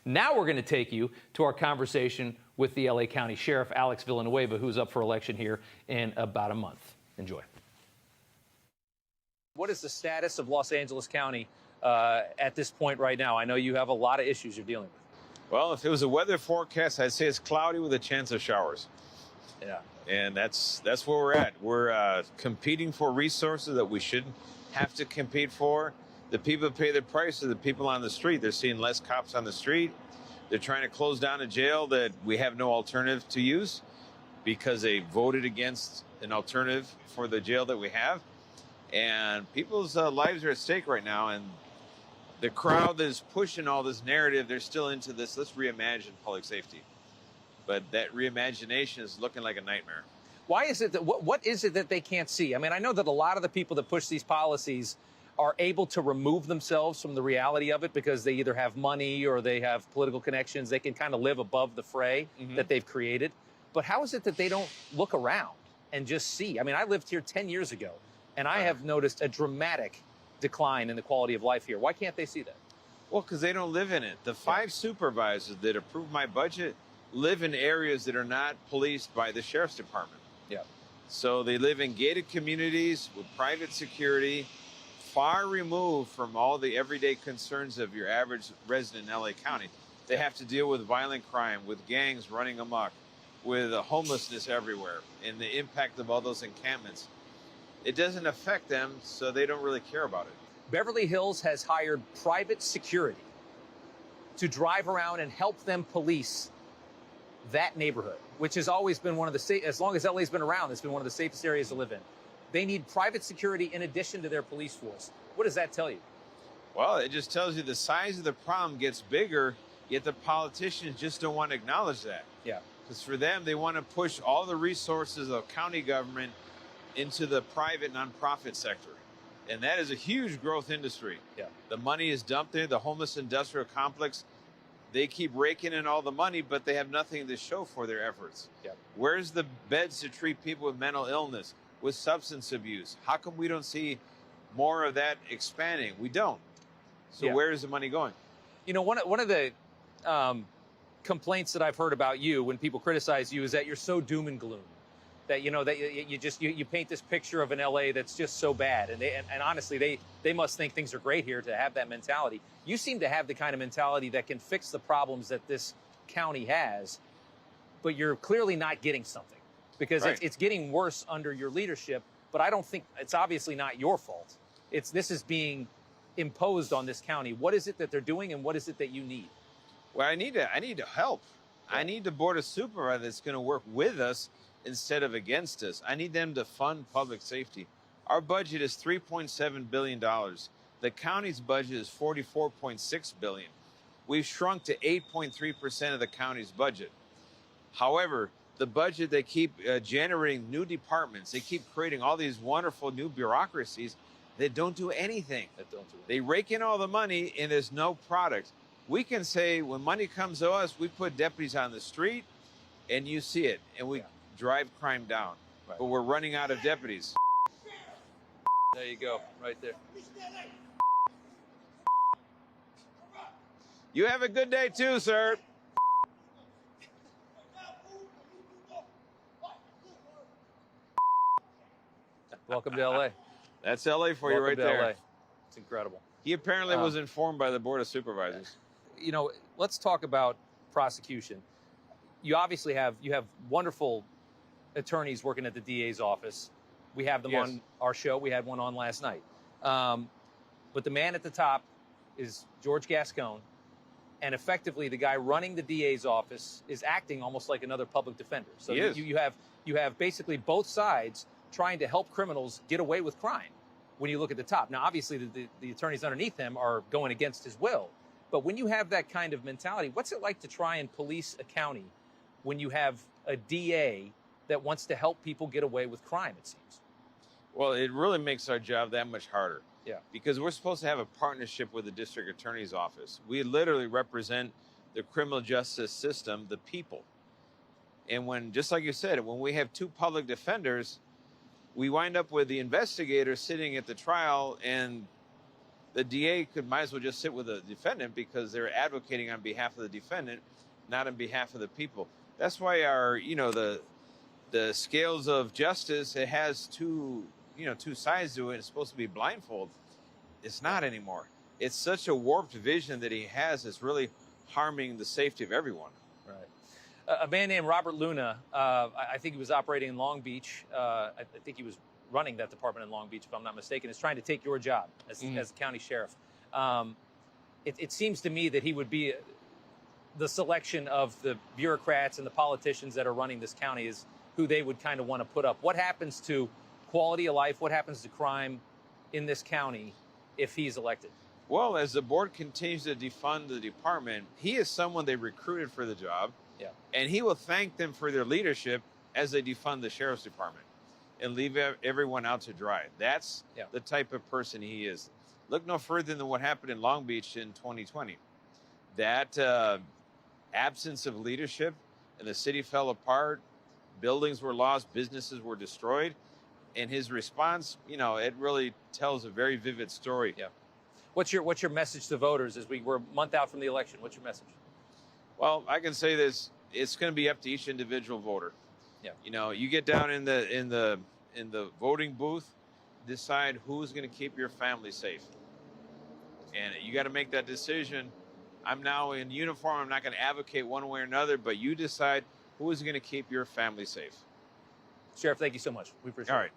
Now we're going to take you to our conversation with the LA County Sheriff, Alex Villanueva, who's up for election here in about a month. Enjoy. What is the status of Los Angeles County at this point right now? I know you have a lot of issues you're dealing with. Well, if it was a weather forecast, I'd say it's cloudy with a chance of showers. Yeah. And that's where we're at. We're competing for resources that we shouldn't have to compete for. The people pay the price of the people on the street. They're seeing less cops on the street. They're trying to close down a jail that we have no alternative to use because they voted against an alternative for the jail that we have. And people's lives are at stake right now. And the crowd that is pushing all this narrative, they're still into this, let's reimagine public safety. But that reimagination is looking like a nightmare. Why is it that, what is it that they can't see? I mean, I know that a lot of the people that push these policies are able to remove themselves from the reality of it because they either have money or they have political connections. They can kind of live above the fray that they've created. But how is it that they don't look around and just see? I mean, I lived here 10 years ago, and I have noticed a dramatic decline in the quality of life here. Why can't they see that? Well, because they don't live in it. The 5 supervisors that approve my budget live in areas that are not policed by the sheriff's department. Yeah. So they live in gated communities with private security, far removed from all the everyday concerns of your average resident in LA County. They have to deal with violent crime, with gangs running amok, with homelessness everywhere, and the impact of all those encampments. It doesn't affect them, so they don't really care about it. Beverly Hills has hired private security to drive around and help them police that neighborhood, which has always been one of the, as long as LA's been around, it's been one of the safest areas to live in. They need private security in addition to their police force. What does that tell you? Well, it just tells you the size of the problem gets bigger, yet the politicians just don't want to acknowledge that. Yeah. Because for them, they want to push all the resources of county government into the private nonprofit sector. And that is a huge growth industry. Yeah. The money is dumped there, the homeless industrial complex. They keep raking in all the money, but they have nothing to show for their efforts. Yeah. Where's the beds to treat people with mental illness, with substance abuse? How come we don't see more of that expanding? We don't. So where is the money going? You know, one of the complaints that I've heard about you when people criticize you is that you're so doom and gloom. That, you know, that you paint this picture of an LA that's just so bad. And honestly, they must think things are great here to have that mentality. You seem to have the kind of mentality that can fix the problems that this county has, but you're clearly not getting something because it's getting worse under your leadership. But I don't think it's obviously not your fault. This is being imposed on this county. What is it that they're doing, and what is it that you need? Well, I need to help. I need the board of supervisors that's going to work with us instead of against us. I need them to fund public safety. Our budget is $3.7 billion. The county's budget is $44.6 billion. We've shrunk to 8.3% of the county's budget. However, the budget, they keep generating new departments. They keep creating all these wonderful new bureaucracies that don't do anything. They rake in all the money and there's no product. We can say when money comes to us, we put deputies on the street and you see it, and we drive crime down. But we're running out of deputies. There you go, right there. You have a good day too, sir. Welcome to LA. That's LA for you right there. LA. It's incredible. He apparently was informed by the board of supervisors. You know, let's talk about prosecution. You obviously have wonderful attorneys working at the DA's office. We have them on our show. We had one on last night. But the man at the top is George Gascon, and effectively the guy running the DA's office is acting almost like another public defender. So you have basically both sides trying to help criminals get away with crime when you look at the top. Now, obviously, the attorneys underneath him are going against his will. But when you have that kind of mentality, what's it like to try and police a county when you have a DA that wants to help people get away with crime, it seems? Well, it really makes our job that much harder. Yeah. Because we're supposed to have a partnership with the district attorney's office. We literally represent the criminal justice system, the people. And when, just like you said, when we have 2 public defenders, we wind up with the investigator sitting at the trial and the DA might as well just sit with the defendant because they're advocating on behalf of the defendant, not on behalf of the people. That's why our, the scales of justice, it has two sides to it. It's supposed to be blindfold. It's not anymore. It's such a warped vision that he has. It's really harming the safety of everyone. Right. A man named Robert Luna, I think he was operating in Long Beach. I think he was running that department in Long Beach, if I'm not mistaken, is trying to take your job as the county sheriff. It seems to me that he would be the selection of the bureaucrats and the politicians that are running this county is who they would kind of want to put up. What happens to quality of life? What happens to crime in this county if he's elected? Well, as the board continues to defund the department, he is someone they recruited for the job. Yeah. And he will thank them for their leadership as they defund the sheriff's department and leave everyone out to dry. That's the type of person he is. Look no further than what happened in Long Beach in 2020. That absence of leadership, and the city fell apart, buildings were lost, businesses were destroyed, and his response, it really tells a very vivid story. Yeah. What's your message to voters as we're a month out from the election? What's your message? Well, I can say this: it's going to be up to each individual voter. Yeah. You get down in the voting booth, decide who's going to keep your family safe, and you got to make that decision. I'm now in uniform. I'm not going to advocate one way or another, but you decide who is going to keep your family safe. Sheriff, thank you so much. We appreciate it. All right.